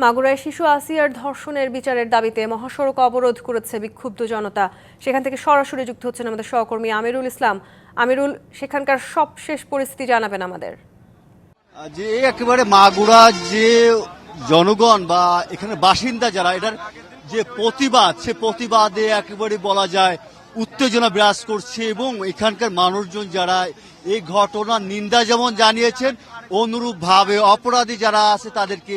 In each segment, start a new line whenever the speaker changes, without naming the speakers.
মাগুরায় শিশু আসিয়ার ধর্ষণের বিচারের দাবিতে মহাসড়ক অবরোধ করেছে বিক্ষুব্ধ জনতা। সেখান থেকে সরাসরি যুক্ত হচ্ছেন আমাদের সহকর্মী আমিরুল ইসলাম। আমিরুল, সেখানকার সবশেষ পরিস্থিতি জানাবেন আমাদের।
যে একেবারে মাগুরা যে জনগণ বা এখানে বাসিন্দা যারা, এটার যে প্রতিবাদ, সে প্রতিবাদে একেবারে বলা যায় উত্তেজনা বিরাজ করছে এবং এখানকার মানুষজন যারা এই ঘটনার নিন্দা যেমন জানিয়েছেন, অনুরূপভাবে অপরাধী যারা আছে তাদেরকে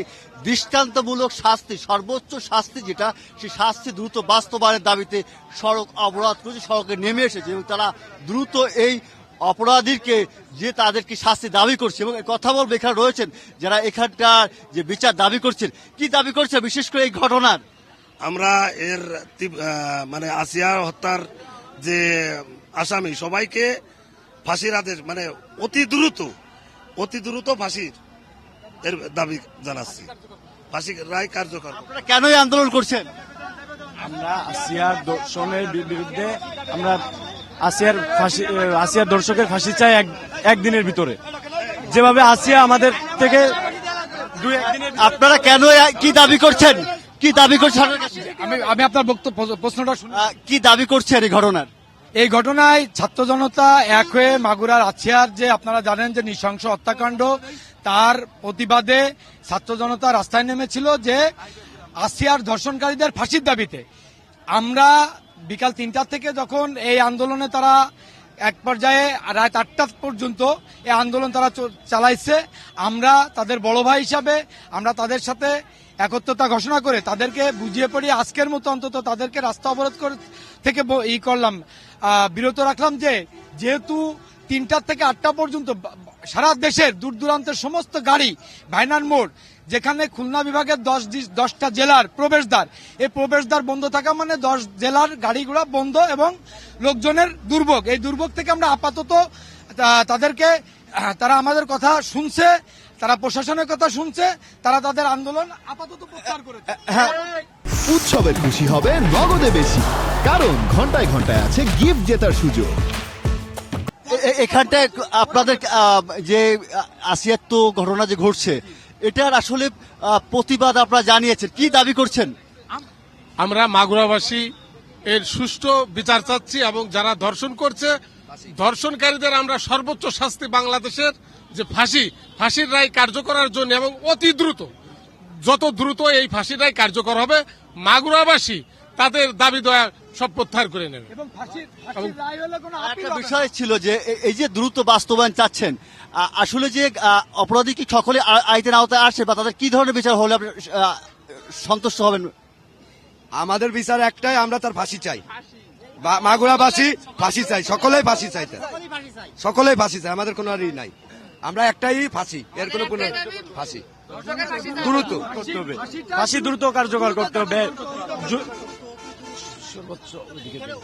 দৃষ্টান্তমূলক শাস্তি, সর্বোচ্চ শাস্তি যেটা, সেই শাস্তি দ্রুত বাস্তবায়নের দাবিতে সড়ক অবরোধ করেছে, সড়কে নেমে এসেছে এবং তারা দ্রুত এই অপরাধীকে যে তাদেরকে শাস্তি দাবি করছে। এবং কথা বলবো, এখানে রয়েছেন যারা এখানকার যে বিচার দাবি করছেন। কি দাবি করছে বিশেষ করে এই ঘটনার?
আমরা এর মানে আসিয়া হত্যার যে আসামি সবাইকে ফাঁসির আদেশ, মানে অতি দ্রুত ফাঁসির এর দাবি জানাচ্ছি। ফাঁসি রায় কার্যকর।
আপনারা কেনই আন্দোলন করছেন?
আমরা আসিয়ার ধর্ষণের বিরুদ্ধে, আমরা আসিয়ার ধর্ষকের ফাঁসি চাই একদিনের ভিতরে, যেভাবে আসিয়া আমাদের থেকে
আপনারা কেন কি দাবি করছেন? কি দাবি করছেন?
আমি আপনার প্রশ্নটা শুনি।
কি দাবি করছেন এই ঘটনার?
এই ঘটনায় ছাত্র জনতা এক হয়ে মাগুরার আছিয়ার যে আপনারা জানেন যে নৃশংস হত্যাকাণ্ড, তার প্রতিবাদে ছাত্র জনতা রাস্তায় নেমেছিল যে আসিয়ার ধর্ষণকারীদের ফাঁসির দাবিতে। আমরা বিকাল 3টা থেকে যখন এই আন্দোলনে তারা এক পর্যায়ে রাত 8টা পর্যন্ত এই আন্দোলন তারা চালাইছে, আমরা তাদের বড় ভাই হিসাবে আমরা তাদের সাথে একত্রতা ঘোষণা করে তাদেরকে বুঝিয়ে পড়িয়ে আজকের মতো অন্তত তাদেরকে রাস্তা অবরোধ থেকে বিরত রাখলাম। যেহেতু 3টা থেকে 8টা পর্যন্ত সারা দেশের দূর দূরান্তের সমস্ত গাড়ি, ভাইনার মোড়, যেখানে খুলনা বিভাগের 10টা জেলার প্রবেশদ্বার, এই প্রবেশদ্বার বন্ধ থাকা মানে 10 জেলার গাড়িগুলো বন্ধ এবং লোকজনের দুর্ভোগ। এই দুর্ভোগ থেকে আমরা আপাতত তাদেরকে, তারা আমাদের কথা শুনছে, তারা প্রশাসনের কথা শুনছে, তারা তাদের আন্দোলন আপাতত প্রত্যাহার করেছে।
উৎসবে খুশি হবে নগদে বেশি, কারণ ঘন্টায় ঘন্টায় আছে গিফট জেতার সুযোগ।
এখানটায় আপনাদের যে আসিয়ার তো ঘটনা যে ঘটছে, এটার আসলে প্রতিবাদ আপনারা জানিয়েছেন, কি দাবি করছেন?
আমরা মাগুরাবাসী এর সুষ্ঠু বিচার চাচ্ছি এবং যারা ধর্ষণ করছে, ধর্ষণকারীদের আমরা সর্বোচ্চ শাস্তি, বাংলাদেশের যে ফাঁসির রায় কার্যকরার জন্য এবং অতি দ্রুত, যত দ্রুত এই ফাঁসির রায় কার্যকর হবে, মাগুরাবাসী তাদের দাবি দয়া সব প্রত্যাহার করে নেবে।
একটা বিষয় ছিল যে এই যে দ্রুত বাস্তবায়ন চাচ্ছেন, আসলে যে অপরাধী কি সকলে আইনের আওতায় আসে বা তাদের কি ধরনের বিচার হলে আপনি সন্তুষ্ট হবেন?
আমাদের বিচার একটাই, আমরা তার ফাঁসি চাই। মাগুরাবাসী ফাঁসি চাই, সকলেই ফাঁসি চাই, সকলেই ফাঁসি চাই, আমাদের কোনো ই নাই। আমরা একটাই ফাঁসি, এর কোনো ফাঁসি দ্রুত করতে হবে,
ফাঁসি দ্রুত কার্যকর করতে হবে।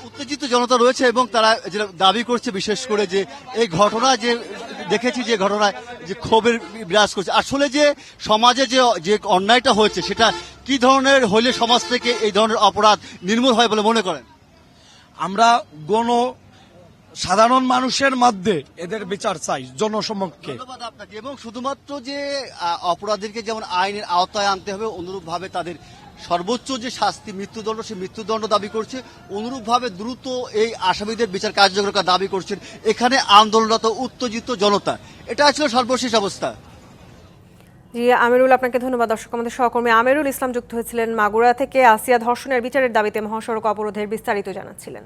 উত্তেজিত জনতা রয়েছে এবং তারা যেটা দাবি করছে, বিশেষ করে যে এই ঘটনা যে দেখেছি, যে ঘটনায় যে ক্ষোভের বিরাজ করছে, আসলে যে সমাজে যে অন্যায়টা হয়েছে সেটা কি ধরনের হইলে সমাজ থেকে এই ধরনের অপরাধ নির্মূল হয় বলে মনে করেন?
আমরা সাধারণ মানুষের মধ্যে এদের বিচার চাই জনসমক্ষে।
ধন্যবাদ আপনাকে। এবং শুধুমাত্র যে অপরাধীকে যেমন আইনের আওতায় আনতে হবে, অনুরূপভাবে তাদের সর্বোচ্চ যে শাস্তি, মৃত্যুদণ্ড, সেই মৃত্যুদণ্ড দাবি করছে। অনুরূপভাবে দ্রুত এই আসামিদের বিচার কার্যকর করার দাবি করছেন এখানে আন্দোলনরত উত্তেজিত জনতা। এটা ছিল সর্বশেষ অবস্থা।
জি আমিরুল, আপনাকে ধন্যবাদ। দর্শক, আমাদের সহকর্মী আমিরুল ইসলাম যুক্ত হয়েছিলেন মাগুরা থেকে আসিয়া ধর্ষণের বিচারের দাবিতে মহাসড়ক অবরোধের বিস্তারিত জানাচ্ছিলেন।